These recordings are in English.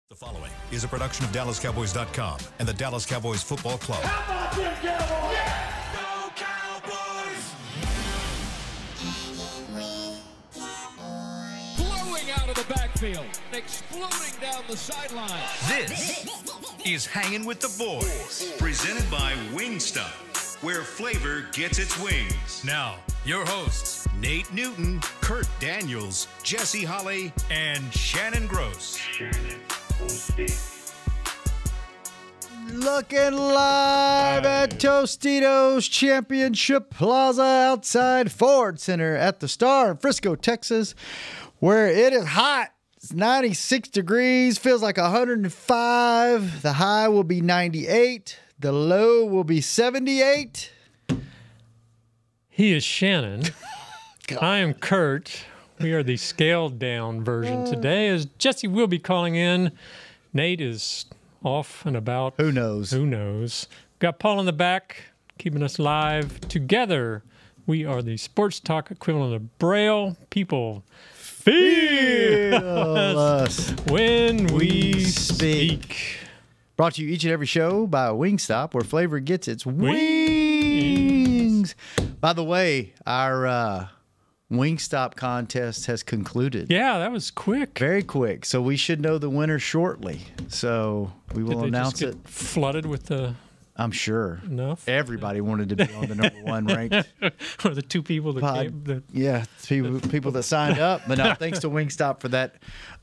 The following is a production of DallasCowboys.com and the Dallas Cowboys Football Club. How about them Cowboys? Yeah! Go Cowboys! Blowing out of the backfield, exploding down the sideline. This is Hangin' with the Boys, presented by Wingstop, where flavor gets its wings. Now, your hosts, Nate Newton, Kurt Daniels, Jesse Holley, and Shannon Gross. Looking live at Tostitos Championship Plaza outside Ford Center at the Star in Frisco, Texas, where it is hot. It's 96 degrees, feels like 105. The high will be 98. The low will be 78. He is Shannon. I am Kurt. We are the scaled down version today, as Jesse will be calling in. Nate is off and about. Who knows? Who knows? Got Paul in the back, keeping us live. Together, we are the sports talk equivalent of Braille. People feel us when we speak. Brought to you each and every show by Wingstop, where flavor gets its wings. By the way, our Wingstop contest has concluded. Yeah, that was quick. Very quick. So we should know the winner shortly. So we will announce it. Flooded with the. I'm sure. Enough. Everybody wanted to be on the number one ranked. Or the two people that came. Yeah, people that signed up. But no, thanks to Wingstop for that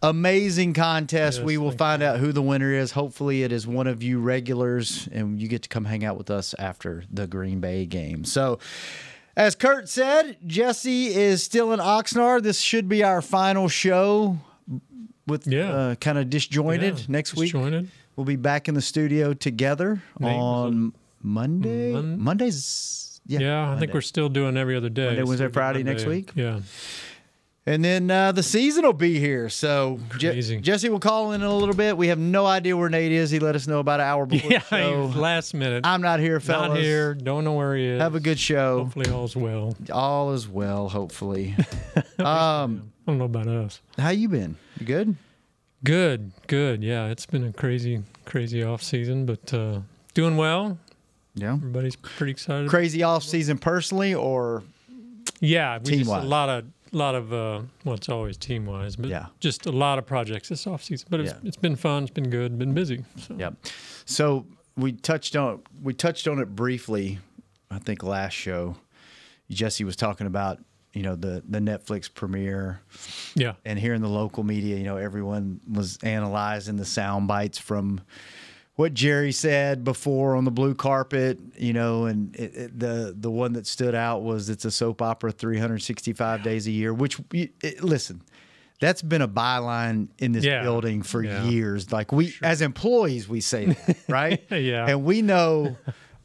amazing contest. Yes, we will find out who the winner is. Hopefully it is one of you regulars, and you get to come hang out with us after the Green Bay game. So, as Kurt said, Jesse is still in Oxnard. This should be our final show with kind of disjointed next week. We'll be back in the studio together on Monday. Monday's, I think we're still doing every other day. Monday, Wednesday, Friday next week. Yeah. And then the season will be here. So Jesse will call in a little bit. We have no idea where Nate is. He let us know about an hour before the show. Last minute. I'm not here, fellas. Not here. Don't know where he is. Have a good show. Hopefully all's well. All is well, hopefully. I don't know about us. How you been? You good? Good. Yeah, it's been a crazy off season, but doing well. Yeah. Everybody's pretty excited. Crazy off season personally or team-wise? A lot of well, it's always team-wise, but just a lot of projects this off season. But it's been fun. It's been good. Been busy. So. Yep. So we touched on it briefly, I think last show. Jesse was talking about the Netflix premiere. Yeah. And here in the local media, everyone was analyzing the sound bites from what Jerry said before on the blue carpet, and the one that stood out was it's a soap opera 365 days a year, which, listen, that's been a byline in this building for years. Like as employees, we say that, right? Yeah. And we know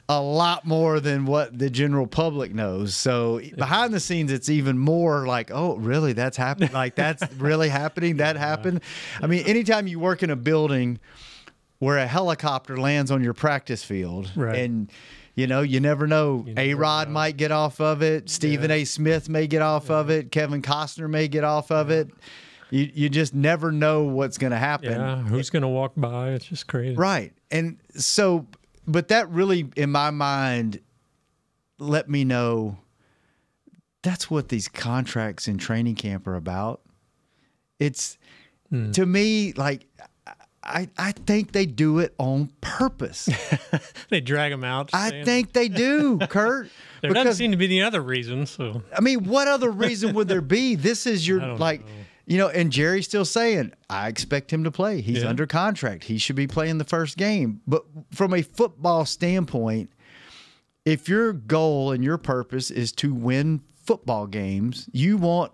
a lot more than what the general public knows. So behind the scenes, it's even more like, oh, really? That's happening? Like, that's really happening? That happened? I mean, anytime you work in a building where a helicopter lands on your practice field, and, you never know. A-Rod might get off of it. Stephen A. Smith may get off of it. Kevin Costner may get off of it. You just never know what's going to happen. Yeah, who's going to walk by? It's just crazy. Right. And so... But that really, in my mind, let me know that's what these contracts in training camp are about. It's, to me, like, I think they do it on purpose. They drag them out. I think they do, Kurt. There doesn't seem to be any other reason. So I mean, what other reason would there be? This is your, and Jerry's still saying, I expect him to play. He's under contract. He should be playing the first game. But from a football standpoint, if your goal and your purpose is to win football games, you want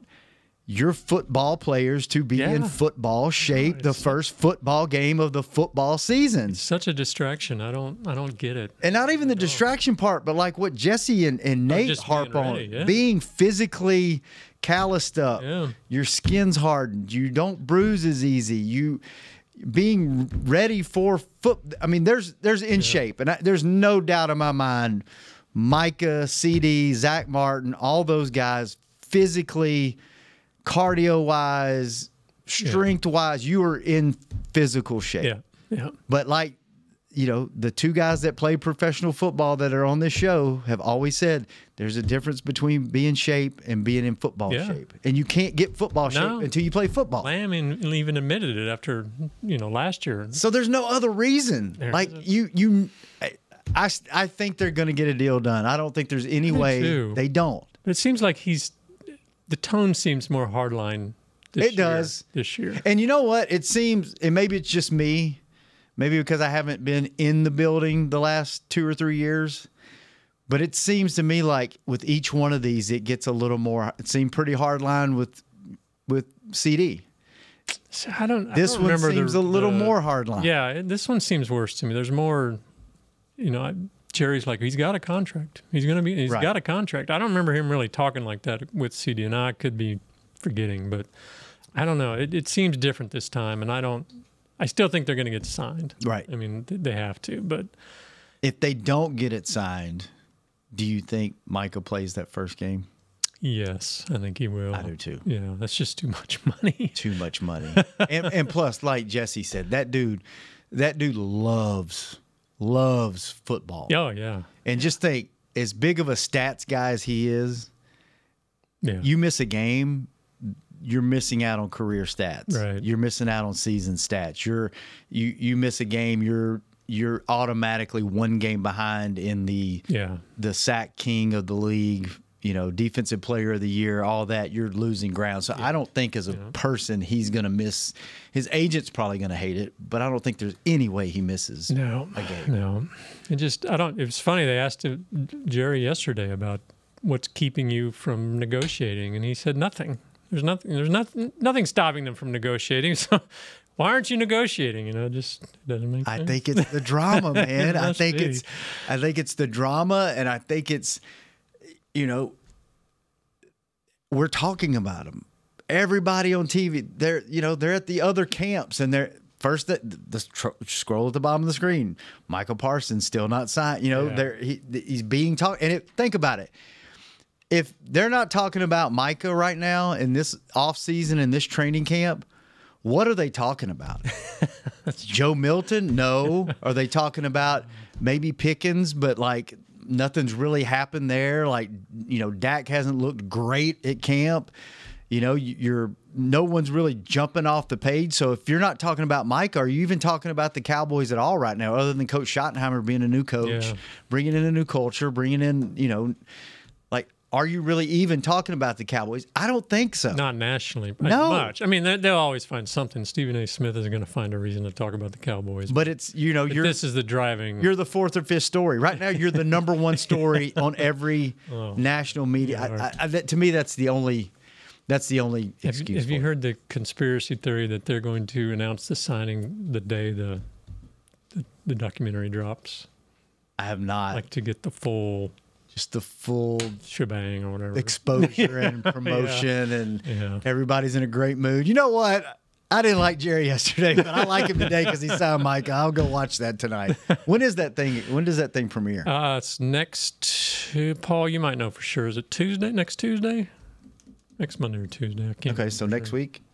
your football players to be in football shape the first football game of the football season. It's such a distraction. I don't get it. And not even the distraction part, but like what Jesse and Nate harp on, being physically calloused up, your skin's hardened, you don't bruise as easy, you being ready for foot. I mean, there's in shape, and there's no doubt in my mind, Micah, CD, Zach Martin, all those guys physically, cardio-wise, strength-wise, you are in physical shape. Yeah. But like, the two guys that play professional football that are on this show have always said there's a difference between being in shape and being in football shape. And you can't get football shape until you play football. Lamb even admitted it after, last year. So there's no other reason. I think they're going to get a deal done. I don't think there's any way they don't. But it seems like the tone seems more hardline this year. And you know what? It seems, and maybe it's just me, maybe because I haven't been in the building the last 2 or 3 years, but it seems to me like with each one of these, it gets a little more, it seemed pretty hardline with CD. So this one seems a little more hardline. Yeah, this one seems worse to me. There's more, Jerry's like, he's got a contract. He's got a contract. I don't remember him really talking like that with CD, and I could be forgetting, but I don't know. It seems different this time, and I still think they're going to get signed. Right. I mean, they have to, but if they don't get it signed, do you think Micah plays that first game? Yes, I think he will. I do too. Yeah, that's just too much money. Too much money. and plus, like Jesse said, that dude loves football. Oh, yeah. And just think, as big of a stats guy as he is, you miss a game, you're missing out on career stats. Right. You're missing out on season stats. You miss a game, you're automatically one game behind in the sack king of the league, defensive player of the year, all that. You're losing ground. So I don't think as a person he's going to miss. His agent's probably going to hate it, but I don't think there's any way he misses a game. No. It was funny. They asked Jerry yesterday about what's keeping you from negotiating, and he said nothing. There's nothing stopping them from negotiating. So why aren't you negotiating? It just doesn't make sense. I think it's the drama, man. I think it's the drama, and I think it's, we're talking about them. Everybody on TV, they're at the other camps, and they're first scroll at the bottom of the screen. Michael Parsons still not signed. He's being talked. And think about it. If they're not talking about Micah right now in this offseason, in this training camp, what are they talking about? Joe Milton? No. Are they talking about maybe Pickens, but like nothing's really happened there? Like, Dak hasn't looked great at camp. No one's really jumping off the page. So if you're not talking about Micah, are you even talking about the Cowboys at all right now, other than Coach Schottenheimer being a new coach, bringing in a new culture, bringing in, are you really even talking about the Cowboys? I don't think so. Not nationally. No. Much. I mean, they'll always find something. Stephen A. Smith is going to find a reason to talk about the Cowboys. But it's, this is the driving. You're the fourth or fifth story. Right now, you're the number one story on every national media. To me, that's the only excuse. Have you heard the conspiracy theory that they're going to announce the signing the day the documentary drops? I have not. Like to get the full shebang or whatever, exposure and promotion, and everybody's in a great mood. You know what? I didn't like Jerry yesterday, but I like him today because he signed Micah. I'll go watch that tonight. When does that thing premiere? It's next. Paul, you might know for sure. Is it Tuesday? Next Tuesday? Next Monday or Tuesday? I can't. Okay, so next week.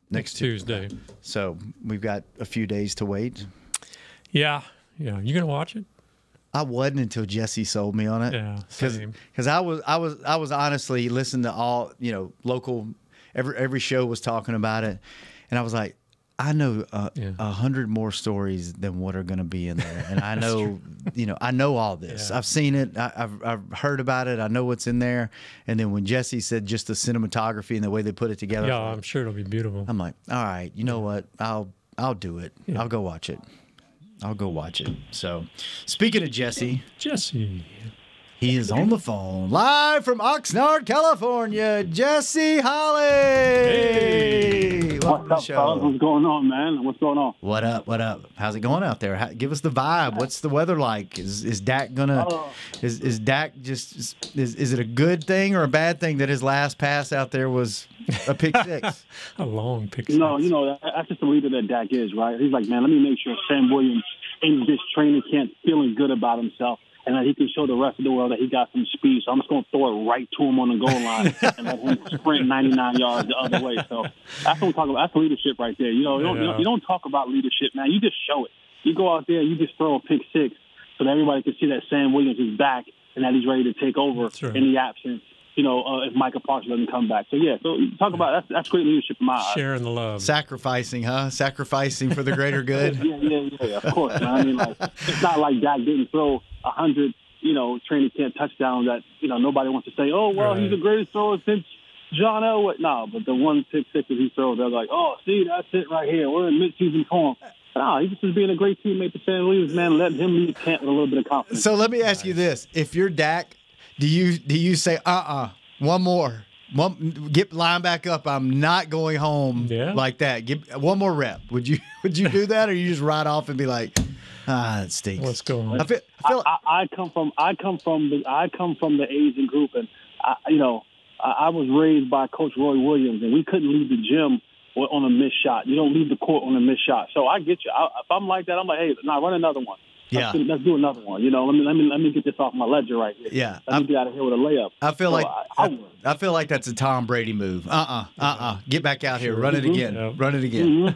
Next Tuesday. So we've got a few days to wait. Yeah. You gonna watch it? I wasn't until Jesse sold me on it. Yeah, same. Because I was honestly listening to all local. Every show was talking about it, and I was like, I know 100 more stories than what are going to be in there, and I know I know all this. Yeah. I've seen it. I've heard about it. I know what's in there. And then when Jesse said just the cinematography and the way they put it together, I'm sure it'll be beautiful. I'm like, all right, you know what? I'll do it. Yeah. I'll go watch it. So, speaking of Jesse, he is on the phone live from Oxnard, California. Jesse Holly. Hey, what's up, fellas? What's going on, man? What's going on? What up? How's it going out there? Give us the vibe. What's the weather like? Is Dak gonna? Is Dak just? Is it a good thing or a bad thing that his last pass out there was a pick six? A long pick six. No, that's just the leader that Dak is, right? He's like, man, let me make sure Sam Williams in this training camp feeling good about himself. and that he can show the rest of the world that he got some speed. So I'm just going to throw it right to him on the goal line and let him sprint 99 yards the other way. So that's what we talk about. That's leadership right there. You don't talk about leadership, man. You just show it. You go out there, you just throw a pick six so that everybody can see that Sam Williams is back and that he's ready to take over in the absence. If Micah Parsons doesn't come back. So, yeah, talk about that's great leadership in my eyes. Sharing the love. Sacrificing, huh? Sacrificing for the greater good. yeah, of course, man. I mean, it's not like Dak didn't throw 100, training camp touchdowns that, nobody wants to say, oh, well, he's the greatest thrower since John Elway. No, but the 1 pick six that he throws, they're like, oh, see, that's it right here. We're in midseason form. No, he just was being a great teammate to Sam Williams, man, letting him lead camp with a little bit of confidence. So let me ask you this. If you're Dak, do you say, one more? Get line back up. I'm not going home like that. Give one more rep. Would you do that, or you just ride off and be like, it stinks? What's going on? I come from the Asian group, and I was raised by Coach Roy Williams, and we couldn't leave the gym on a missed shot. You don't leave the court on a missed shot. So I get you. If I'm like that, I'm like, hey, run another one. Let's do another one. Let me get this off my ledger right here. Yeah, let me get out of here with a layup. I feel like that's a Tom Brady move. Get back out here. Run it again. Yep. Run it again.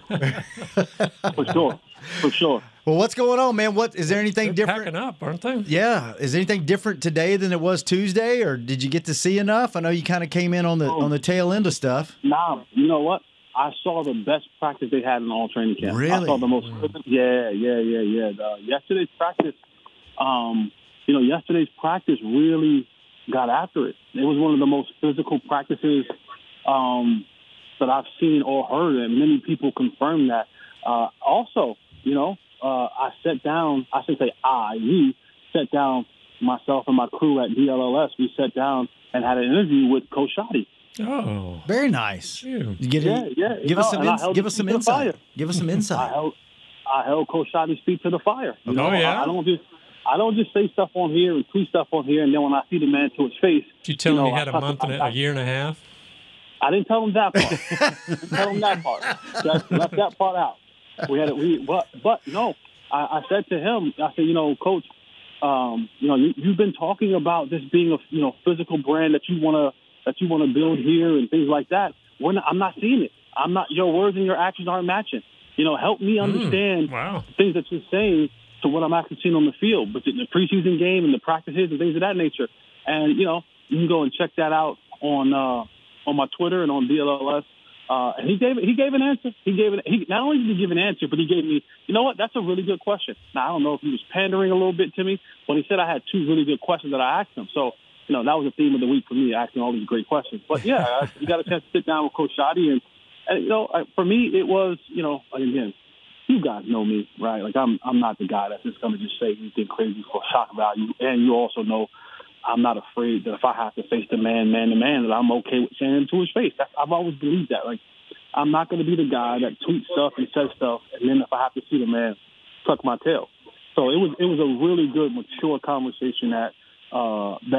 For sure. Well, what's going on, man? Is there anything different? Packing up, aren't they? Yeah. Is there anything different today than it was Tuesday, or did you get to see enough? I know you kind of came in on the tail end of stuff. Nah, you know what? I saw the best practice they had in all training camp. Really? I saw the most. Yeah. Yesterday's practice, yesterday's practice really got after it. It was one of the most physical practices that I've seen or heard, and many people confirm that. Also, I sat down. I should say we sat down, myself and my crew at DLLS. We sat down and had an interview with Coach Shoddy. Oh, very nice. You get it? Yeah. Give us some insight. Give us some insight. I held Coach Shoddy's feet to the fire. Yeah. I don't just say stuff on here and tweet stuff on here, and then when I see the man to his face. Did you tell him he had a year and a half? I didn't tell him that part. Left that part out. But no. I said to him, Coach, you've been talking about this being a physical brand that you want to build here and things like that. I'm not seeing it. Your words and your actions aren't matching. Help me understand things that you're saying to what I'm actually seeing on the field, but in the preseason game and the practices and things of that nature. And, you can go and check that out on my Twitter and on DLLS. And he gave an answer. He not only did he give an answer, but he gave me, that's a really good question. Now, I don't know if he was pandering a little bit to me, but he said I had two really good questions that I asked him. So, that was the theme of the week for me, asking all these great questions. But, yeah, you got a chance to sit down with Coach Shoddy. And for me, it was, again, you guys know me, right? Like, I'm not the guy that's just going to just say anything crazy for shock value. And you also know I'm not afraid that if I have to face the man to man, that I'm okay with saying it to his face. I've always believed that. Like, I'm not going to be the guy that tweets stuff and says stuff, and then if I have to see the man, tuck my tail. So it was a really good, mature conversation that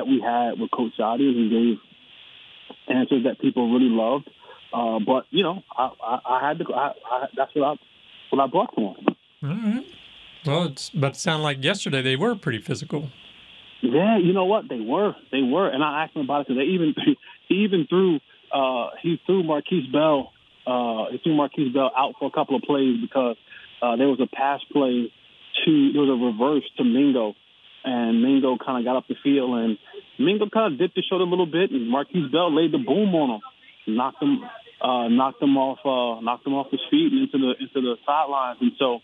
we had with Coach Shoddy, and he gave answers that people really loved. But I had to. That's what I brought to him. All right. Well, it sounded like yesterday they were pretty physical. Yeah, you know what? They were, and I asked him about it because he even threw Marquise Bell. He threw Marquise Bell out for a couple of plays because there was a pass play there was a reverse to Mingo, and Mingo kind of got up the field, and Mingo kind of dipped his shoulder a little bit, and Marquise Bell laid the boom on him, knocked him off his feet and into the sidelines, and so.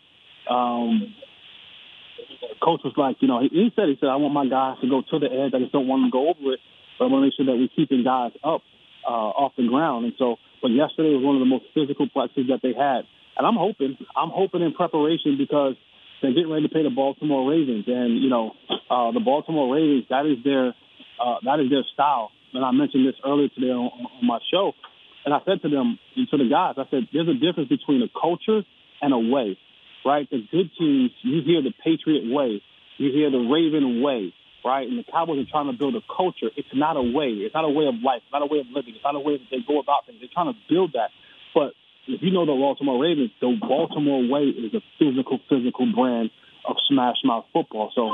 Coach was like, he said, I want my guys to go to the edge. I just don't want them to go over it, but I want to make sure that we're keeping guys up off the ground. And so, but yesterday was one of the most physical practices that they had. And I'm hoping in preparation because they're getting ready to play the Baltimore Ravens. And, the Baltimore Ravens, that is their style. And I mentioned this earlier today on my show. And I said to them, to the guys, I said, there's a difference between a culture and a way. Right, the good teams, you hear the Patriot way, you hear the Raven way, right? And the Cowboys are trying to build a culture. It's not a way. It's not a way of life. It's not a way of living. It's not a way that they go about things. They're trying to build that. But if you know the Baltimore Ravens, the Baltimore way is a physical brand of smash mouth football. So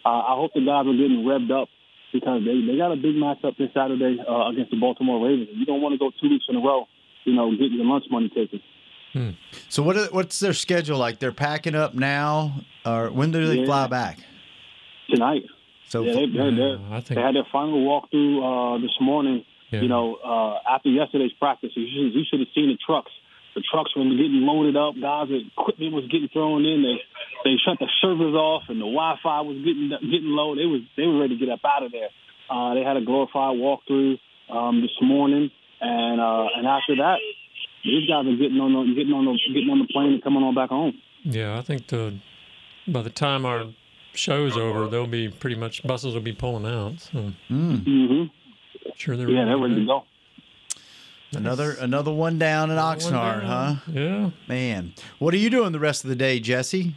I hope the guys are getting revved up because they got a big matchup this Saturday against the Baltimore Ravens. You don't want to go 2 weeks in a row, getting your lunch money taken. So what's their schedule like? They're packing up now, or when do they fly back? Tonight. So they had their final walkthrough this morning. Yeah. After yesterday's practice, you should have seen the trucks. The trucks were getting loaded up. Guys' equipment was getting thrown in. They shut the servers off, and the Wi-Fi was getting low. They were ready to get up out of there. They had a glorified walkthrough this morning, and after that, these guys are getting on the plane and coming on back home. Yeah, I think by the time our show's over, they'll be pretty much buses will be pulling out. So. Sure, they're ready to go. Another one down in Oxnard, huh? Yeah. Man. What are you doing the rest of the day, Jesse?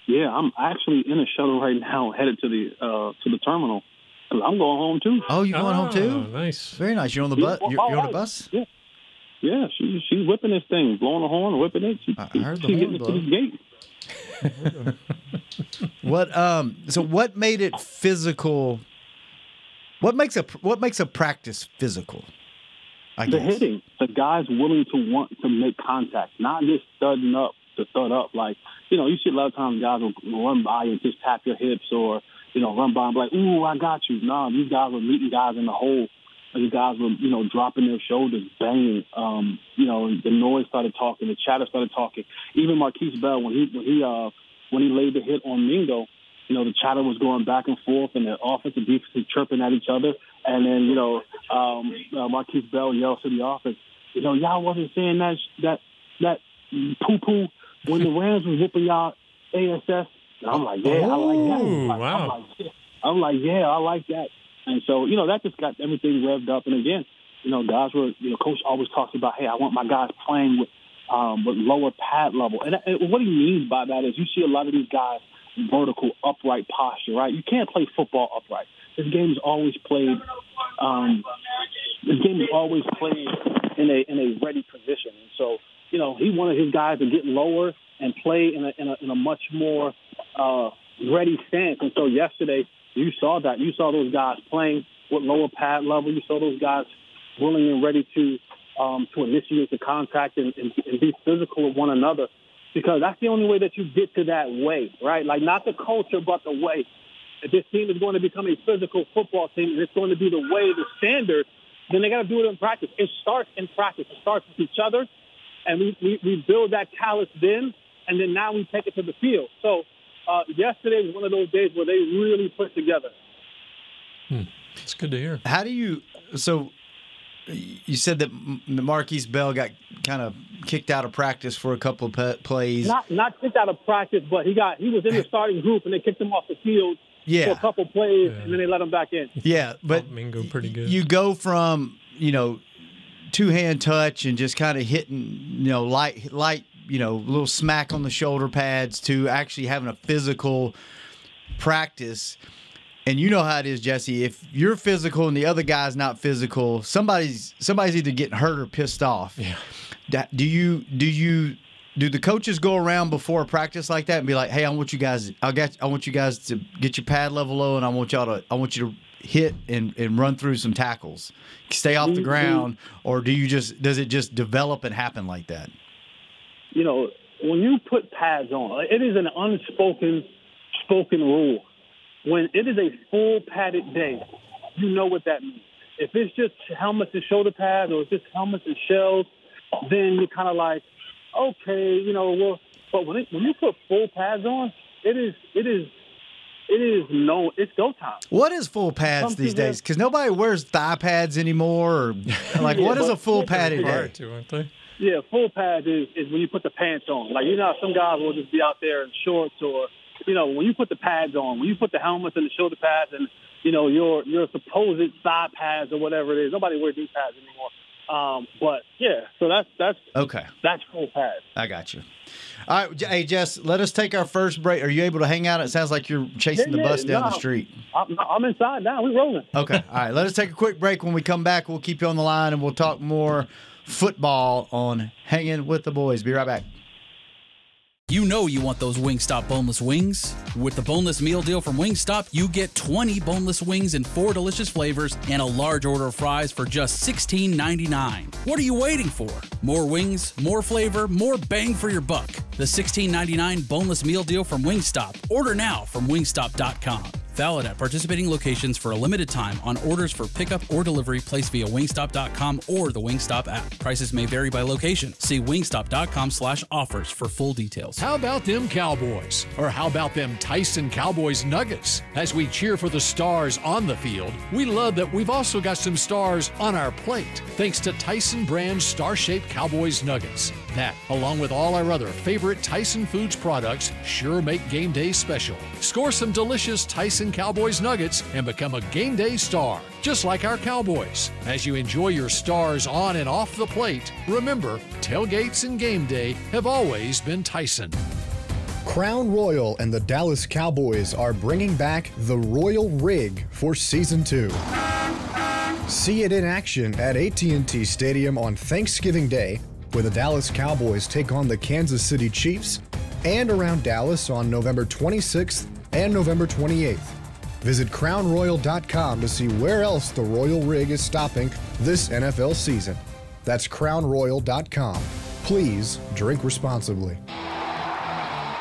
Yeah, I'm actually in a shuttle right now headed to the terminal. I'm going home, too. Oh, you're going home, too? Nice. Very nice. You're on the bus? You're on the bus? Yeah. Yeah, she's whipping this thing, blowing the horn, whipping it. I heard the horn blow. Gate. What made it physical? What makes a practice physical? The hitting, the guys willing to want to make contact, not just thudding up to thud up. Like, you see a lot of times guys will run by and just tap your hips or, run by and be like, ooh, I got you. No, these guys were meeting guys in the hole. These guys were, dropping their shoulders, banging. The noise started talking, the chatter started talking. Even Marquise Bell, when he laid the hit on Mingo, the chatter was going back and forth, and the offensive defense chirping at each other. And then, Marquise Bell yells to the offense, y'all wasn't saying that poo-poo when the Rams was whipping y'all ASS. And I'm like, yeah, I like that. Wow. I'm like, yeah, I like that. And so, that just got everything revved up. And again, guys were, Coach always talks about, hey, I want my guys playing with lower pad level. And what he means by that is you see a lot of these guys vertical, upright posture, right? You can't play football upright. This game is always played. In a ready position, and so he wanted his guys to get lower and play in a much more ready stance. And so yesterday, you saw that. You saw those guys playing with lower pad level. You saw those guys willing and ready to initiate the contact and be physical with one another, because that's the only way that you get to that way, right? Like, not the culture, but the way. If this team is going to become a physical football team and it's going to be the way, the standard, then they got to do it in practice. It starts in practice. It starts with each other, and we build that callus then, and then now we take it to the field. So yesterday was one of those days where they really put together. It's good to hear. How do you – so you said that Marquise Bell got kind of kicked out of practice for a couple of plays. Not kicked out of practice, but he was in the starting group, and they kicked him off the field for a couple plays, and then they let him back in. Yeah, but Mingo pretty good. You go from, two-hand touch and just kind of hitting, light, little smack on the shoulder pads to actually having a physical practice. And you know how it is, Jesse. If you're physical and the other guy's not physical, somebody's either getting hurt or pissed off. Yeah. Do the coaches go around before a practice like that and be like, "Hey, I want you guys to get your pad level low, and I want you to hit and run through some tackles, stay off the ground," or does it just develop and happen like that? When you put pads on, it is an unspoken rule. When it is a full padded day, you know what that means. If it's just helmets and shoulder pads, or it's just helmets and shells, then you're kind of like, okay, but when you put full pads on, it's go time. What is full pads these days? Because nobody wears thigh pads anymore. Or what is a full padded day? Aren't they? Yeah, full pads is when you put the pants on. Like, some guys will just be out there in shorts, or when you put the pads on, when you put the helmets and the shoulder pads and your supposed thigh pads or whatever it is. Nobody wears these pads anymore. But yeah, so that's okay. That's full pads. I got you. All right, hey Jess, let us take our first break. Are you able to hang out? It sounds like you're chasing the bus down the street. I'm inside now. We're rolling. Okay. All right. Let us take a quick break. When we come back, we'll keep you on the line and we'll talk more football on Hanging with the Boys. Be right back. You know you want those Wingstop boneless wings. With the boneless meal deal from Wingstop, you get 20 boneless wings in 4 delicious flavors and a large order of fries for just $16.99. What are you waiting for? More wings, more flavor, more bang for your buck. The $16.99 boneless meal deal from Wingstop. Order now from wingstop.com. Valid at participating locations for a limited time on orders for pickup or delivery placed via wingstop.com or the Wingstop app. Prices may vary by location. See wingstop.com/offers for full details. How about them Cowboys? Or how about them Tyson Cowboys Nuggets? As we cheer for the stars on the field, we love that we've also got some stars on our plate, thanks to Tyson brand star-shaped Cowboys Nuggets. That, along with all our other favorite Tyson Foods products, sure make game day special. Score some delicious Tyson Cowboys Nuggets and become a game day star, just like our Cowboys. As you enjoy your stars on and off the plate, remember, tailgates and game day have always been Tyson. Crown Royal and the Dallas Cowboys are bringing back the Royal Rig for Season 2. See it in action at AT&T Stadium on Thanksgiving Day, where the Dallas Cowboys take on the Kansas City Chiefs, and around Dallas on November 26th and November 28th. Visit crownroyal.com to see where else the Royal Rig is stopping this NFL season. That's crownroyal.com. Please drink responsibly.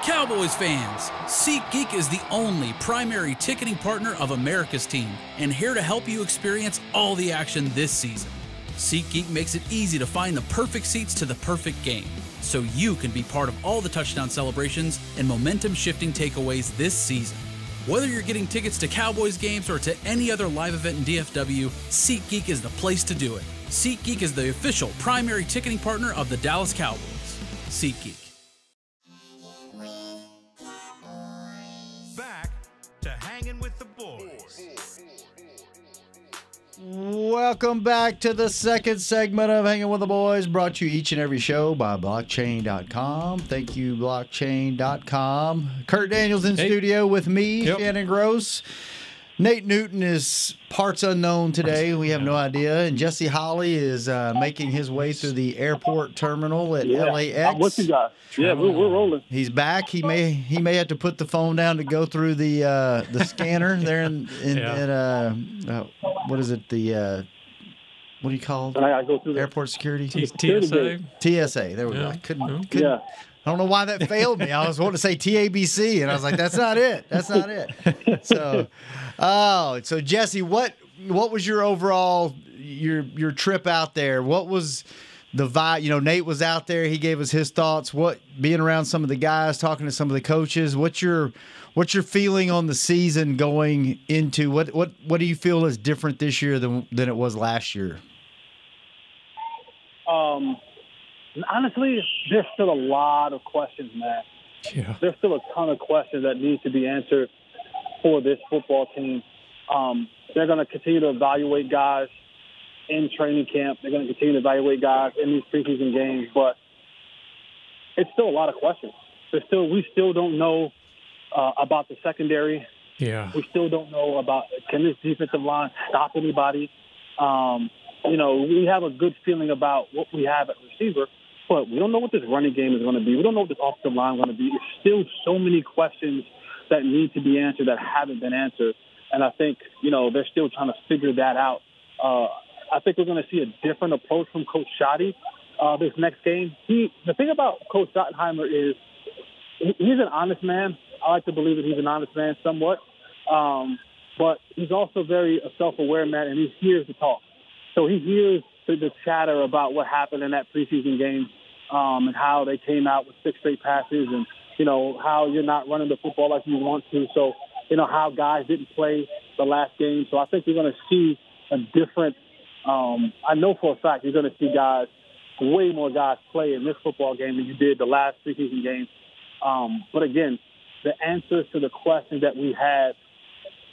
Cowboys fans, SeatGeek is the only primary ticketing partner of America's team and here to help you experience all the action this season. SeatGeek makes it easy to find the perfect seats to the perfect game, so you can be part of all the touchdown celebrations and momentum-shifting takeaways this season. Whether you're getting tickets to Cowboys games or to any other live event in DFW, SeatGeek is the place to do it. SeatGeek is the official primary ticketing partner of the Dallas Cowboys. SeatGeek. Back to Hangin' with the Boys. Welcome back to the second segment of Hanging with the Boys, brought to you each and every show by blockchain.com. Thank you, blockchain.com. Kurt Daniels in studio with me, Shannon Gross. Nate Newton is parts unknown today. We have no idea. And Jesse Holly is making his way through the airport terminal at LAX. I'm with you guys. Yeah, we're rolling. He's back. He may have to put the phone down to go through the scanner there in what is it, the what do you call it? I go through airport security? TSA. TSA. There we go. I couldn't. I don't know why that failed me. I was wanting to say TABC, and I was like, that's not it. That's not it. So Jesse, what was your overall your trip out there? What was the vibe? You know, Nate was out there. He gave us his thoughts. What, being around some of the guys, talking to some of the coaches, what's your feeling on the season going into? What do you feel is different this year than it was last year? Honestly, there's still a lot of questions, man. Yeah. There's still a ton of questions that need to be answered for this football team. They're going to continue to evaluate guys in training camp. They're going to continue to evaluate guys in these preseason games, but it's still a lot of questions. We still don't know about the secondary. Yeah. We still don't know about, can this defensive line stop anybody? We have a good feeling about what we have at receiver, but we don't know what this running game is going to be. We don't know what this offensive line is going to be. There's still so many questions that need to be answered that haven't been answered. And I think, they're still trying to figure that out. I think we're going to see a different approach from Coach Shoddy this next game. The thing about Coach Schottenheimer is he's an honest man. I like to believe that he's an honest man somewhat. But he's also very a self-aware man, and he hears the talk. So he hears the chatter about what happened in that preseason game and how they came out with 6 straight passes and, how you're not running the football like you want to. So, how guys didn't play the last game. So I think you're going to see a different I know for a fact you're going to see way more guys play in this football game than you did the last preseason game. But again, the answers to the questions that we had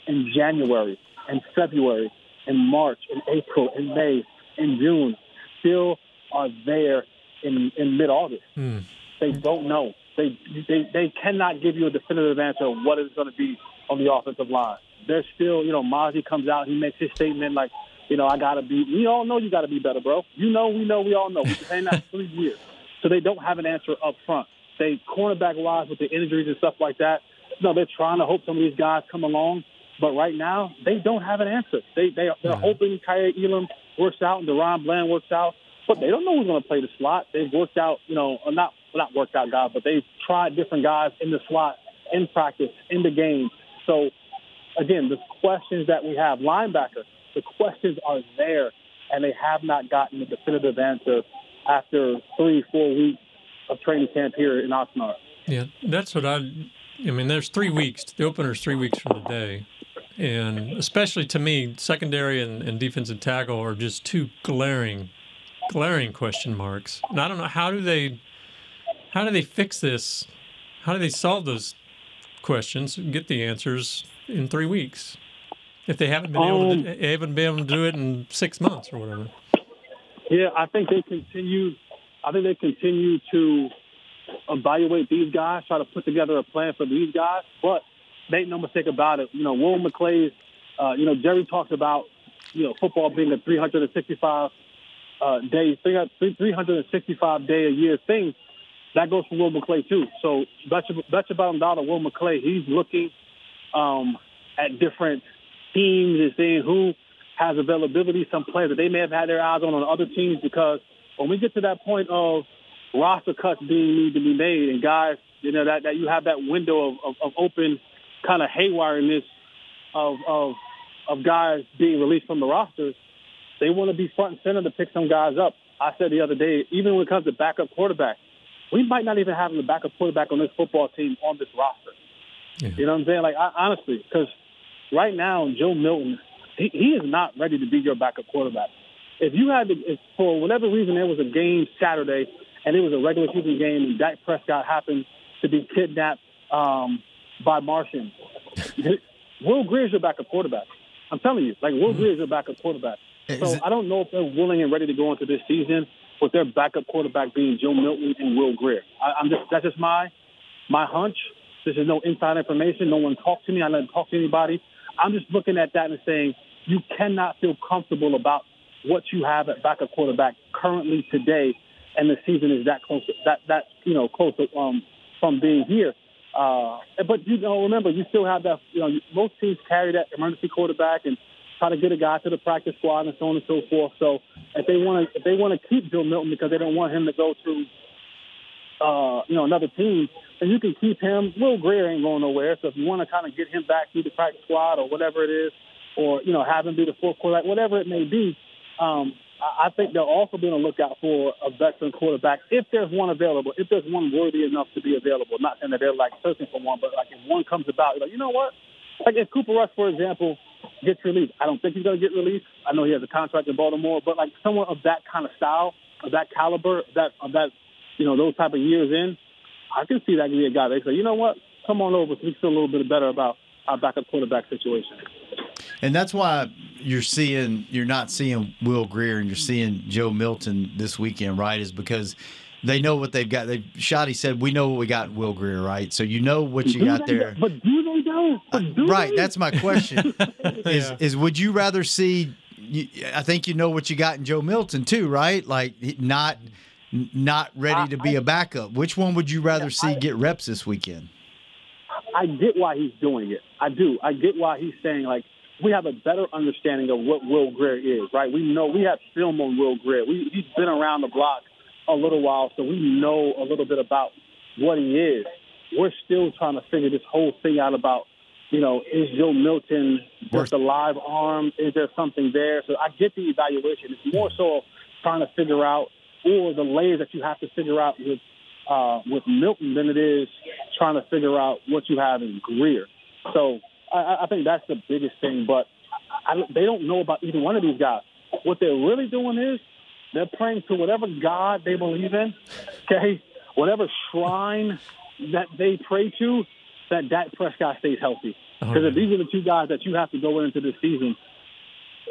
in January, in February, in March, in April, in May, in June, still are there in mid-August. They don't know. They cannot give you a definitive answer of what it's going to be on the offensive line. They're still, Mazi comes out, he makes his statement like, I got to be – we all know you got to be better, bro. We all know. We've been saying that for 3 years. So they don't have an answer up front. cornerback-wise with the injuries and stuff like that, they're trying to hope some of these guys come along. But right now, they don't have an answer. They're hoping Kaya Elam works out and Deron Bland works out, but they don't know who's going to play the slot. They've worked out, not worked out guys, but they've tried different guys in the slot, in practice, in the game. So, again, the questions that we have, linebacker, the questions are there, and they have not gotten a definitive answer after 3-4 weeks of training camp here in Oxnard. Yeah, that's what I mean, there's 3 weeks. The opener's 3 weeks from today. And especially to me, secondary and defensive tackle are just two glaring question marks. And I don't know, how do they fix this? How do they solve those questions and get the answers in 3 weeks if they haven't been able to do it in 6 months or whatever? Yeah, I think they continue to evaluate these guys, try to put together a plan for these guys, but make no mistake about it. Will McClay's, Jerry talks about, football being a 365 day a year thing. That goes for Will McClay too. So betcha bottom dollar, Will McClay, he's looking at different teams and seeing who has availability, some players that they may have had their eyes on other teams, because when we get to that point of roster cuts need to be made and guys, that you have that window of open kind of haywireness of guys being released from the rosters, they want to be front and center to pick some guys up. I said the other day, even when it comes to backup quarterback, we might not even have a backup quarterback on this football team on this roster. Yeah. You know what I'm saying? Honestly, because right now, Joe Milton, he is not ready to be your backup quarterback. If for whatever reason, there was a game Saturday and it was a regular season game and Dak Prescott happened to be kidnapped by Martians, Will Greer's your backup quarterback. I'm telling you, Will Greer's your backup quarterback. So I don't know if they're willing and ready to go into this season with their backup quarterback being Joe Milton and Will Greer. That's just my hunch. This is no inside information. No one talked to me. I didn't talk to anybody. I'm just looking at that and saying you cannot feel comfortable about what you have at backup quarterback currently today, and the season is that close. Close from being here. But remember, you still have that. Most teams carry that emergency quarterback and try to get a guy to the practice squad and so on and so forth. So if they want to keep Joe Milton because they don't want him to go to another team, then you can keep him. Will Greer ain't going nowhere. So if you want to kind of get him back to the practice squad or whatever it is, or have him be the fourth quarterback, whatever it may be, I think they'll also be on the lookout for a veteran quarterback if there's one available, if there's one worthy enough to be available. Not saying that they're searching for one, but if one comes about, you know what? If Cooper Rush, for example, gets released, I don't think he's going to get released. I know he has a contract in Baltimore, but someone of that kind of style, of that caliber, of that those type of years in, I can see that can be a guy. They say, you know what? Come on over so we can feel a little bit better about our backup quarterback situation. And that's why you're not seeing Will Greer and you're seeing Joe Milton this weekend, right? Is because they know what they've got. Shoddy said, we know what we got in Will Greer, right? So you know what you got there. But do they know? Right, that's my question. Is would you rather see I think you know what you got in Joe Milton too, right? Not ready to be a backup. Which one would you rather see get reps this weekend? I get why he's doing it. I do. I get why he's saying, we have a better understanding of what Will Greer is, right? We know we have film on Will Greer. He's been around the block a little while, so we know a little bit about what he is. We're still trying to figure this whole thing out about, is Joe Milton just a live arm? Is there something there? So I get the evaluation. It's more so trying to figure out, or the layers that you have to figure out with Milton than it is trying to figure out what you have in Greer. So I think that's the biggest thing. But they don't know about either one of these guys. What they're really doing is they're praying to whatever God they believe in, okay, whatever shrine that they pray to, that Dak Prescott stays healthy. Because if these are the two guys that you have to go into this season,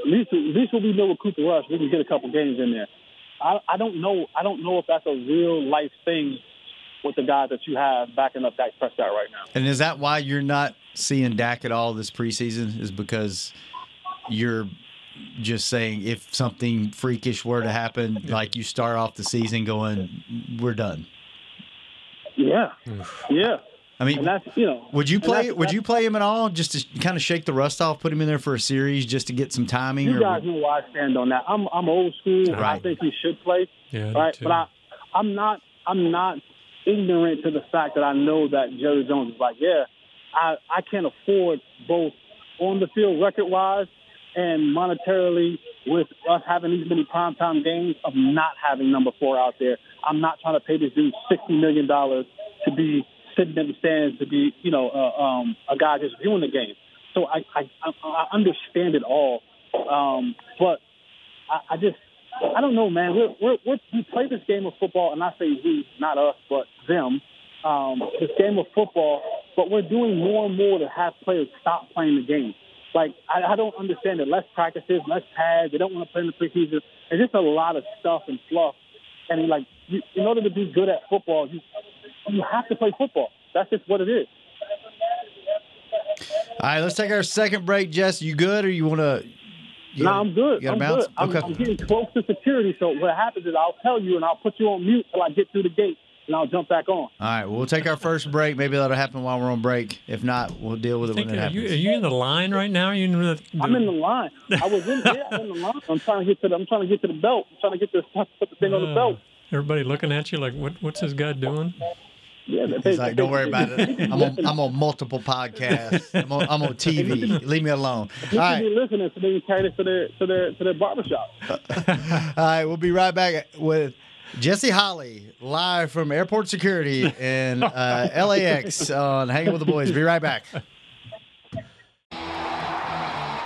at least when we know with Cooper Rush, we can get a couple games in there. I don't know if that's a real life thing with the guys that you have backing up Dak Prescott right now. And is that why you're not seeing Dak at all this preseason? Is because you're just saying if something freakish were to happen, you start off the season going, we're done. Yeah, Yeah. Yeah. I mean, And that's, would you play? Would you play him at all, just to kind of shake the rust off, put him in there for a series, just to get some timing? You guys know where I stand on that. I'm old school. And I think he should play. Yeah, right. But I'm not ignorant to the fact that I know that Jerry Jones is like, I can't afford both on the field record wise and monetarily with us having these many primetime games of not having number 4 out there. I'm not trying to pay this dude $60 million to be sitting in the stands, to be, a guy just viewing the game. So I understand it all. But I don't know, man. We play this game of football, and I say we, not us, but them, this game of football, but we're doing more and more to have players stop playing the game. Like, I don't understand it. Less practices, less pads. They don't want to play in the preseason. It's just a lot of stuff and fluff. And, in order to be good at football, you have to play football. That's just what it is. All right, let's take our second break. Jess, you good, or you want to? No, I'm good. You I'm bounce? good. Okay. I'm getting close to security, so what happens is I'll tell you, and I'll put you on mute till I get through the gate, and I'll jump back on. All right, we'll take our first break. Maybe that'll happen while we're on break. If not, we'll deal with it when it happens. Are you in the line right now? I'm in the line. I'm in the line. I'm trying to get to the belt. I'm trying to get put the thing on the belt. Everybody looking at you like, what's this guy doing? Yeah, he's like, don't worry about it. I'm on multiple podcasts. I'm on TV. Leave me alone. You All should be listening so they can carry this to their barbershop. All right, we'll be right back with Jesse Holly live from airport security in LAX on Hanging with the Boys. Be right back.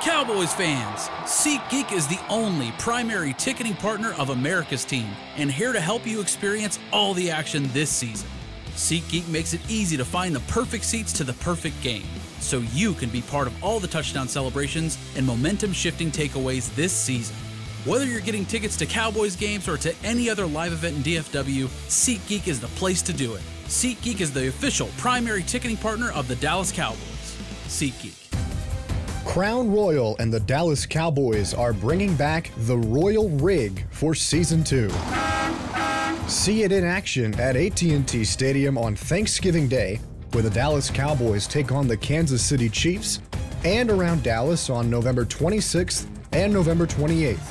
Cowboys fans, SeatGeek is the only primary ticketing partner of America's team and here to help you experience all the action this season. SeatGeek makes it easy to find the perfect seats to the perfect game, so you can be part of all the touchdown celebrations and momentum-shifting takeaways this season. Whether you're getting tickets to Cowboys games or to any other live event in DFW, SeatGeek is the place to do it. SeatGeek is the official primary ticketing partner of the Dallas Cowboys. SeatGeek. Crown Royal and the Dallas Cowboys are bringing back the Royal Rig for Season 2. See it in action at AT&T Stadium on Thanksgiving Day, where the Dallas Cowboys take on the Kansas City Chiefs, and around Dallas on November 26th and November 28th.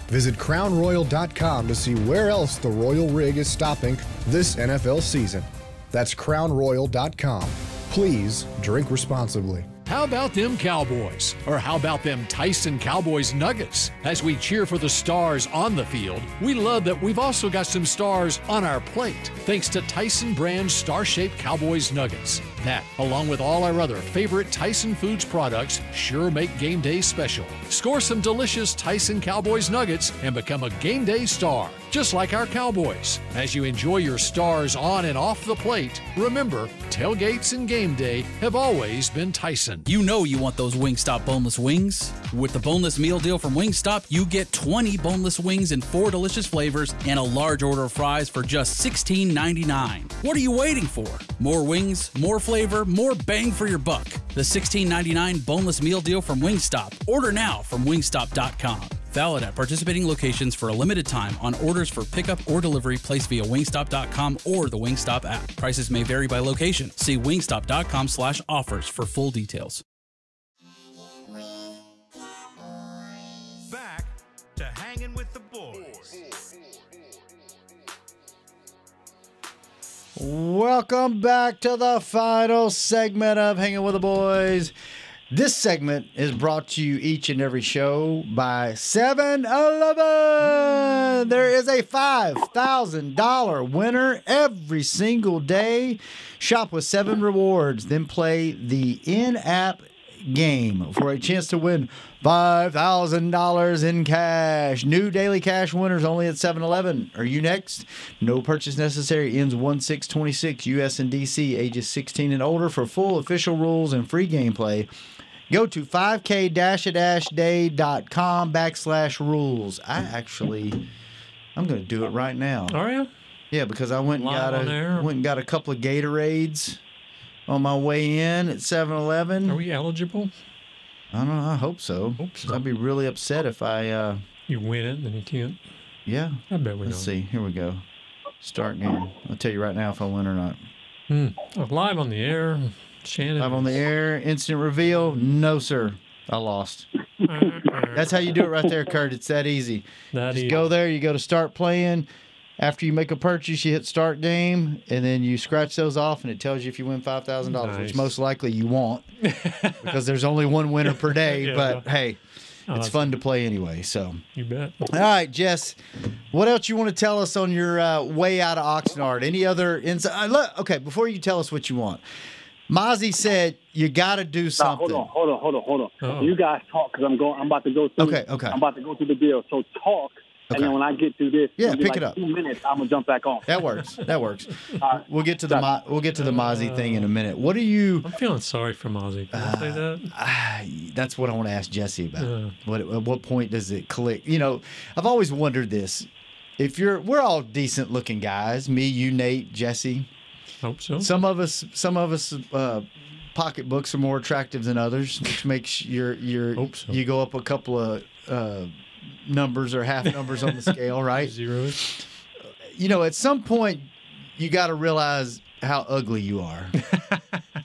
Visit crownroyal.com to see where else the Royal Rig is stopping this NFL season. That's crownroyal.com. Please drink responsibly. How about them Cowboys? Or how about them Tyson Cowboys Nuggets? As we cheer for the stars on the field, we love that we've also got some stars on our plate, thanks to Tyson brand star-shaped Cowboys Nuggets. That, along with all our other favorite Tyson Foods products, sure make game day special. Score some delicious Tyson Cowboys Nuggets and become a game day star, just like our Cowboys. As you enjoy your stars on and off the plate, remember, tailgates and game day have always been Tyson. You know you want those Wingstop boneless wings. With the boneless meal deal from Wingstop, you get 20 boneless wings in 4 delicious flavors and a large order of fries for just $16.99. What are you waiting for? More wings, more flavor, more bang for your buck. The $16.99 boneless meal deal from Wingstop. Order now from wingstop.com. Valid at participating locations for a limited time on orders for pickup or delivery placed via wingstop.com or the Wingstop app. Prices may vary by location. See wingstop.com/offers for full details. Back to Hanging with the Boys. Welcome back to the final segment of Hanging with the Boys. This segment is brought to you each and every show by 7-Eleven. There is a $5,000 winner every single day. Shop with 7 rewards, then play the in-app game for a chance to win $5,000 in cash. New daily cash winners only at 7-Eleven. Are you next? No purchase necessary. Ends 1/6/26. U.S. and D.C. Ages 16 and older. For full official rules and free gameplay, go to 5k-day.com/rules. I'm going to do it right now. Are you? Yeah, because I went and got a couple of Gatorades on my way in at 7-Eleven. Are we eligible? I don't know. I hope so. I'd be really upset if I... You win it, then you can't. Yeah. I bet we Let's see. Here we go. Start game. I'll tell you right now if I win or not. Live on the air, Shannon. Live on the air, instant reveal. No, sir. I lost. That's how you do it right there, Kurt. It's that easy. Just go there. You go to start playing. After you make a purchase, you hit start game, and then you scratch those off, and it tells you if you win $5,000, which most likely you won't because there's only one winner per day. Yeah. But, hey, it's fun to play anyway. So you bet. All right, Jess, what else you want to tell us on your way out of Oxnard? Any other insight? Okay, before you tell us what you want, Mazi said you got to do something. Hold on. Uh-oh. You guys talk because I'm about to go through. Okay. I'm about to go through the deal. So talk. Okay. And then when I get through this, pick it up. 2 minutes, I'm gonna jump back on. That works. We'll get to the Mazi thing in a minute. What are you? I'm feeling sorry for Mazi. Can I say that? That's what I want to ask Jesse about. At what point does it click? You know, I've always wondered this. We're all decent looking guys. Me, you, Nate, Jesse. Hope so. Some of us pocketbooks are more attractive than others, which makes you go up a couple of numbers or half numbers on the scale, right? Zeros. You know, at some point, you got to realize how ugly you are,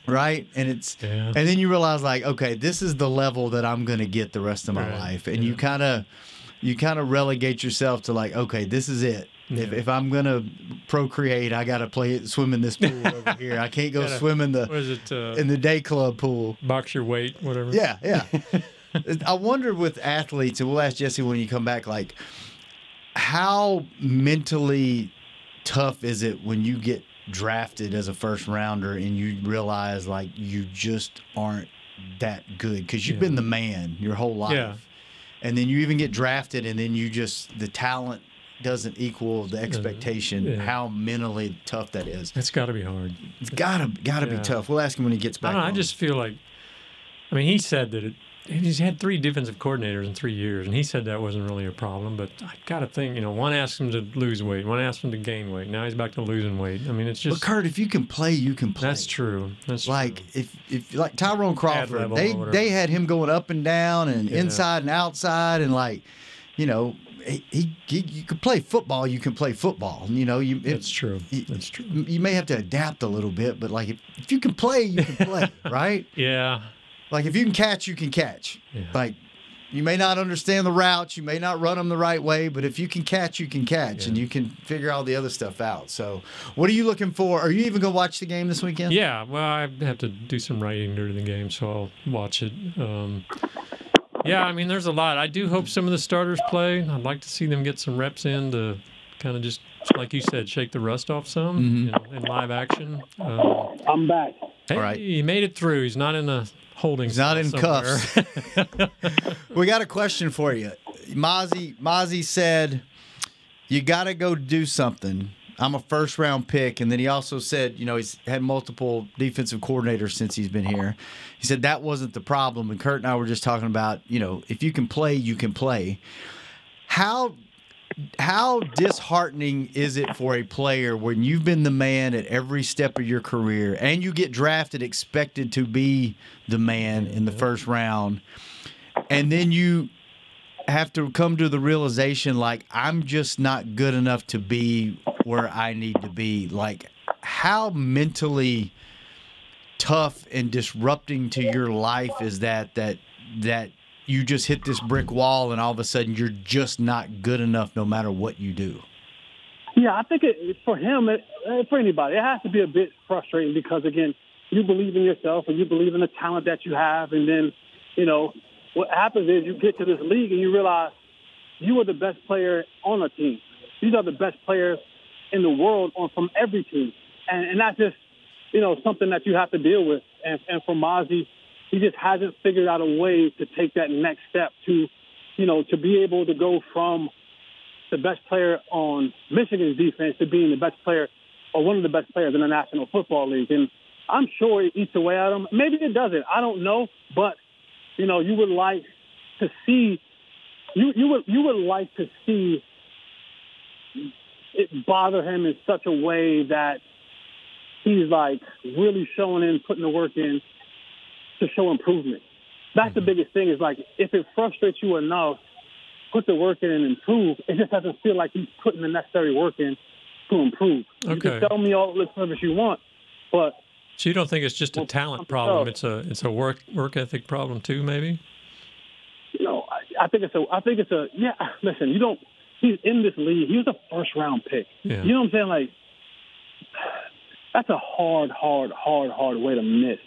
right? And and then you realize, like, okay, this is the level that I'm going to get the rest of my life, and you kind of relegate yourself to like, okay, this is it. Yeah. If I'm gonna procreate, I gotta swim in this pool over here. I can't go swim in the day club pool. Box your weight, whatever. Yeah. I wonder with athletes, and we'll ask Jesse when you come back, like, how mentally tough is it when you get drafted as a first rounder and you realize, like, you just aren't that good because you've been the man your whole life. And then you even get drafted and then the talent doesn't equal the expectation, how mentally tough that is. It's got to be hard. It's got to be tough. We'll ask him when he gets back. I just feel like, he said that he's had 3 defensive coordinators in 3 years, and he said that wasn't really a problem. But I got to think, one asked him to lose weight, one asked him to gain weight. Now he's back to losing weight. It's just. But Kurt, if you can play, you can play. That's true. Like if like Tyrone Crawford, they had him going up and down and inside and outside, and like, you can play football. You can play football. That's true. That's true. You may have to adapt a little bit, but like if you can play, you can play, right? Yeah. Like, if you can catch, you can catch. Yeah. Like, you may not understand the routes. You may not run them the right way. But if you can catch, you can catch. And you can figure all the other stuff out. So, what are you looking for? Are you even going to watch the game this weekend? Yeah. Well, I have to do some writing during the game, so I'll watch it. There's a lot. I do hope some of the starters play. I'd like to see them get some reps in to kind of just, like you said, shake the rust off some in live action. I'm back. Hey, all right. He made it through. He's not in a holding. He's not in somewhere. Cuffs. We got a question for you. Mazi said, you got to go do something. I'm a first-round pick. And then he also said, he's had multiple defensive coordinators since he's been here. He said that wasn't the problem. And Kurt and I were just talking about, if you can play, you can play. How disheartening is it for a player when you've been the man at every step of your career and you get drafted expected to be the man in the first round, and then you have to come to the realization, like, I'm just not good enough to be where I need to be? Like, how mentally tough and disrupting to your life is that you just hit this brick wall and all of a sudden you're just not good enough no matter what you do? Yeah, I think for him, for anybody, it has to be a bit frustrating because, again, you believe in yourself and you believe in the talent that you have. And then, what happens is you get to this league and you realize you are the best player on a team. These are the best players in the world from every team. And that's just, something that you have to deal with. And for Mazi, he just hasn't figured out a way to take that next step to be able to go from the best player on Michigan's defense to being the best player or one of the best players in the National Football League. And I'm sure it eats away at him. Maybe it doesn't. I don't know. But, you would like to see you would like to see it bother him in such a way that he's like really showing in, putting the work in to show improvement. That's the biggest thing is, like, if it frustrates you enough, put the work in and improve. It just doesn't feel like he's putting the necessary work in to improve. Okay. You can tell me all the service you want, But so you don't think it's just a talent problem? It's a work ethic problem too, maybe? I think it's a yeah. Listen, he's in this league. He was a first-round pick. Yeah. You know what I'm saying? Like, that's a hard way to miss.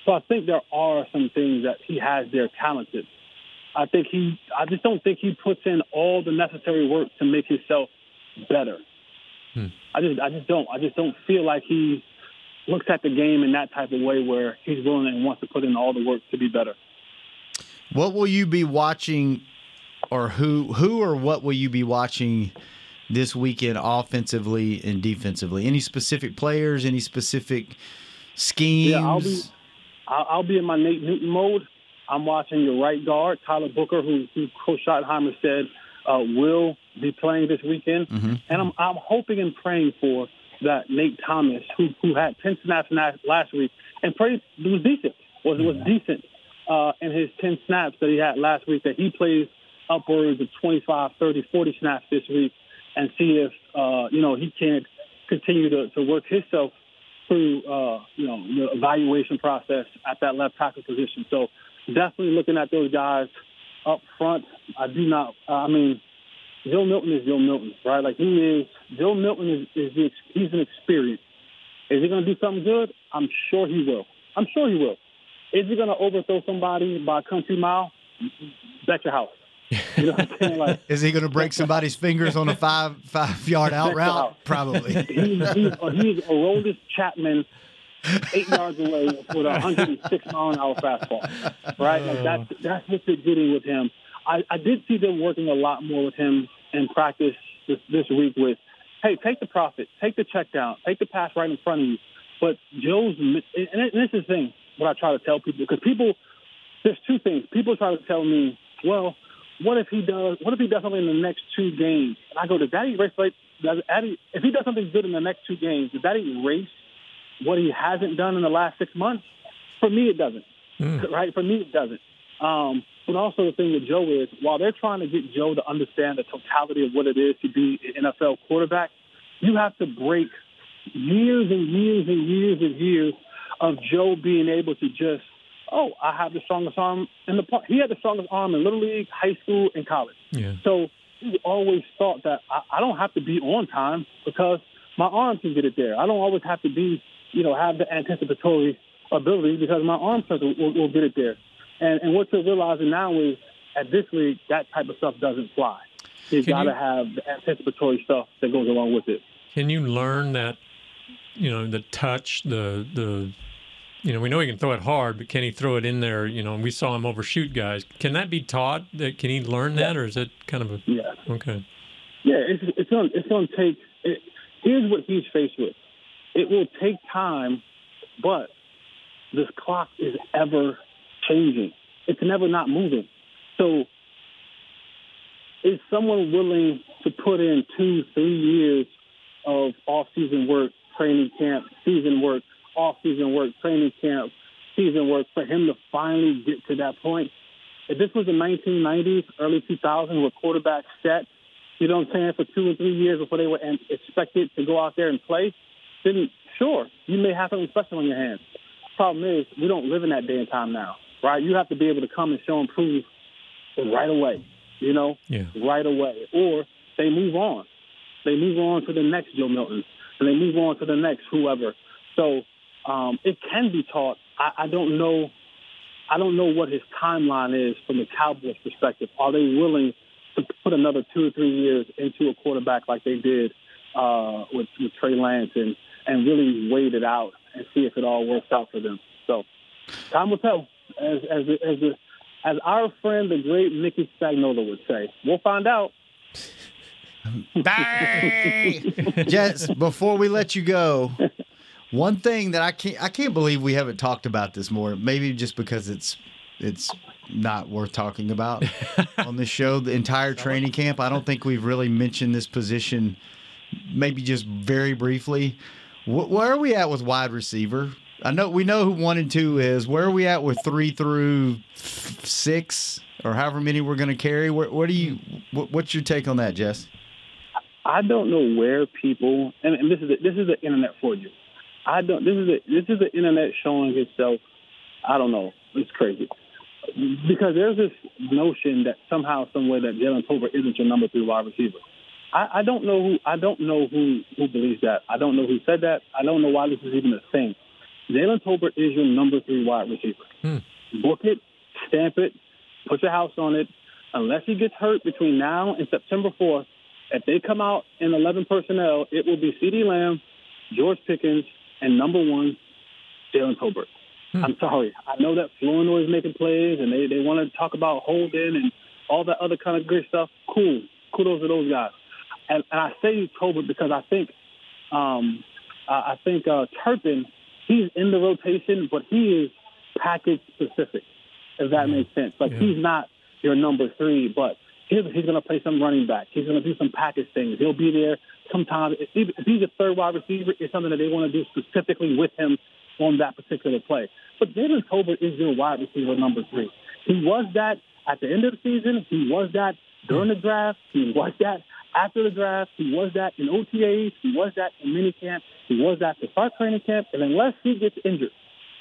So I think there are some things that he has there talented. I just don't think he puts in all the necessary work to make himself better. I just don't feel like he looks at the game in that type of way where he's willing and wants to put in all the work to be better. What will you be watching, or who or what will you be watching this weekend offensively and defensively? Any specific players, any specific schemes? Yeah, I'll be in my Nate Newton mode. I'm watching your right guard, Tyler Booker, who Coach Schottenheimer said will be playing this weekend. Mm-hmm. And I'm hoping and praying for that Nate Thomas, who had 10 snaps last week and was decent. Was decent in his 10 snaps that he had last week, that he plays upwards of 25, 30, 40 snaps this week, and see if, he can't continue to work himself through, the evaluation process at that left tackle position. So definitely looking at those guys up front. Joe Milton is Joe Milton, right? Like Joe Milton he's an experience. Is he going to do something good? I'm sure he will. Is he going to overthrow somebody by a country mile? Bet your house. You know what I'm saying? Like, is he going to break somebody's fingers on a 5-yard out route? Probably. He's Aroldis Chapman 8 yards away with a 106-mile-an-hour fastball, right? Like that's what they're getting with him. I did see them working a lot more with him in practice this week with, hey, take the profit, take the check down, take the pass right in front of you. But Joe's – and this is the thing, what I try to tell people, because there's two things. People try to tell me, well, what if he does something in the next 2 games? And I go, if he does something good in the next 2 games, does that erase what he hasn't done in the last 6 months? For me, it doesn't. Right? For me, it doesn't. But also the thing with Joe is, while they're trying to get Joe to understand the totality of what it is to be an NFL quarterback, you have to break years and years and years and years of Joe being able to just, I have the strongest arm in the park. He had the strongest arm in Little League, high school, and college. Yeah. So he always thought that I don't have to be on time because my arm can get it there. I don't always have to be, have the anticipatory ability because my arm strength will get it there. And what you're realizing now is at this league, that type of stuff doesn't fly. You've got to have the anticipatory stuff that goes along with it. Can you learn that, the touch, we know he can throw it hard, but can he throw it in there? We saw him overshoot guys. Can that be taught? Can he learn that, or is it kind of a – Yeah. Okay. Yeah, it's going to take – here's what he's faced with. It will take time, but this clock is ever changing. It's never not moving. So is someone willing to put in 2-3 years of off-season work, training camp, season work, off-season work, training camp, season work for him to finally get to that point? If this was the 1990s, early 2000s, where quarterbacks set, you know what I'm saying, for 2 or 3 years before they were expected to go out there and play, then sure, you may have something special on your hands. Problem is, we don't live in that day and time now, right? You have to be able to come and show and prove right away, right away. Or they move on. They move on to the next Joe Milton, and they move on to the next whoever. So it can be taught. I don't know what his timeline is from the Cowboys' perspective. Are they willing to put another 2 or 3 years into a quarterback like they did with Trey Lance and really wait it out and see if it all works out for them? So time will tell. As our friend, the great Nicky Spagnola would say, we'll find out. Jess, before we let you go, one thing that I can't believe we haven't talked about this more, maybe just because it's not worth talking about on this show, the entire training camp. I don't think we've really mentioned this position, maybe just very briefly. Where are we at with wide receiver? We know who 1 and 2 is. Where are we at with 3 through 6 or however many we're going to carry? What's your take on that, Jess? I don't know where people, and this is the internet for you. I don't. This is the internet showing itself. I don't know. It's crazy because there's this notion that somehow, some way, that Jalen Tolbert isn't your number 3 wide receiver. I don't know who believes that. I don't know who said that. I don't know why this is even a thing. Jalen Tolbert is your number 3 wide receiver. Book it, stamp it, put your house on it. Unless he gets hurt between now and September 4th, if they come out in 11 personnel, it will be CeeDee Lamb, George Pickens, and number 1, Jalen Tolbert. I'm sorry. I know that Flournoy is making plays, and they want to talk about Holden and all that other kind of good stuff. Cool. Kudos to those guys. And I say Tolbert because I think Turpin, he's in the rotation, but he is package specific, if that makes sense. Like, he's not your number 3, but he's going to play some running back. He's going to do some package things. He'll be there sometimes. If he's a 3rd wide receiver, it's something that they want to do specifically with him on that particular play. But Jalen Tolbert is your wide receiver number 3. He was that at the end of the season. He was that during the draft. He was that after the draft. He was that in OTAs. He was that in minicamp. He was that to start training camp. And unless he gets injured,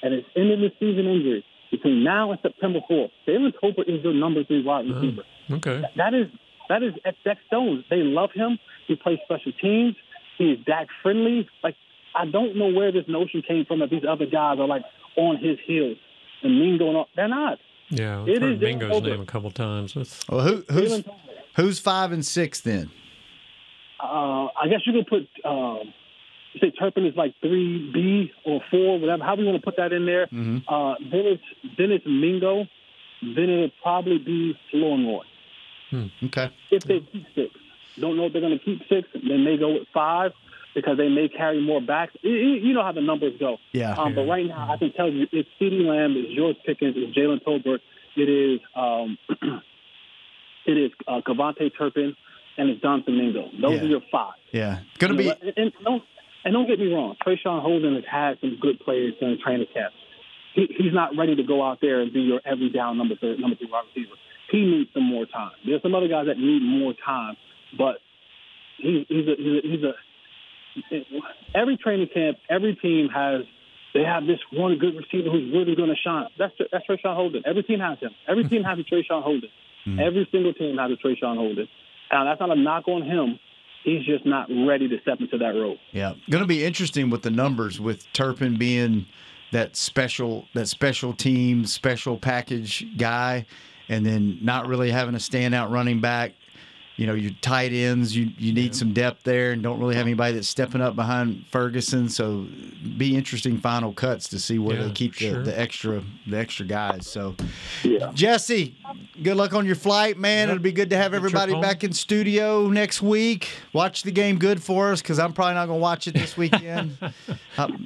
and it's ending the season injury, between now and September 4th, Jalen Tolbert is your number 3 wide receiver. Okay. That is Dak Stones. They love him. He plays special teams. He is Dak friendly. Like, I don't know where this notion came from that these other guys are like on his heels and Mingo and all. They're not. Yeah, I've heard Mingo's name a couple times. Well, who's 5 and 6 then? I guess you could put. Say Turpin is like 3B or 4, whatever. How we want to put that in there? Then it's Mingo. Then it'll probably be Flournoy. Okay. If they keep 6, don't know if they're going to keep 6. Then they go with 5 because they may carry more backs. You know how the numbers go. Yeah. But right now, I can tell you, it's CeeDee Lamb, it's George Pickens, it's Jalen Tolbert, it is Kavontae Turpin, and it's Jonathan Mingo. Those are your 5. Yeah. Going to be. And don't get me wrong, Trayshawn Holden has had some good players during training camp. He's not ready to go out there and be your every down number 3 wide receiver. He needs some more time. There's some other guys that need more time, but he's every training camp, every team has this one good receiver who's really going to shine. That's Trayshawn Holden. Every team has him. Every team has a Trayshawn Holden. Every single team has a Trayshawn Holden. And that's not a knock on him. He's just not ready to step into that role. Yeah, going to be interesting with the numbers, with Turpin being that special team, special package guy, and then not really having a standout running back. You know, your tight ends, you need some depth there, and don't really have anybody that's stepping up behind Ferguson. So, be interesting final cuts to see where they keep the extra guys. So, Jesse, good luck on your flight, man. It'll be good to have everybody back in studio next week. Watch the game good for us, because I'm probably not going to watch it this weekend.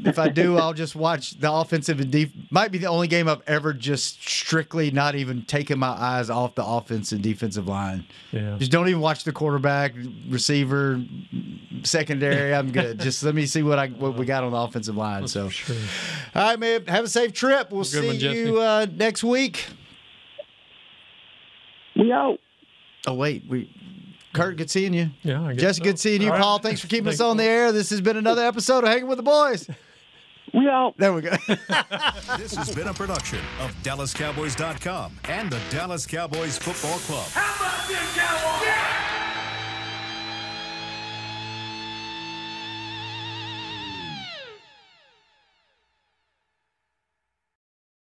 If I do, I'll just watch the offensive and might be the only game I've ever just strictly not even taken my eyes off the offense and defensive line. Yeah. Just don't even watch the quarterback, receiver, secondary. I'm good. Just let me see what we got on the offensive line. So, all right, man. Have a safe trip. We'll see you next week. We out. Oh wait, Kurt, good seeing you. Yeah, I guess Jesse, good seeing you. Paul, thanks for keeping us on the air. This has been another episode of Hanging with the Boys. We out. There we go. This has been a production of DallasCowboys.com and the Dallas Cowboys Football Club. How about this, Cowboys? Yeah!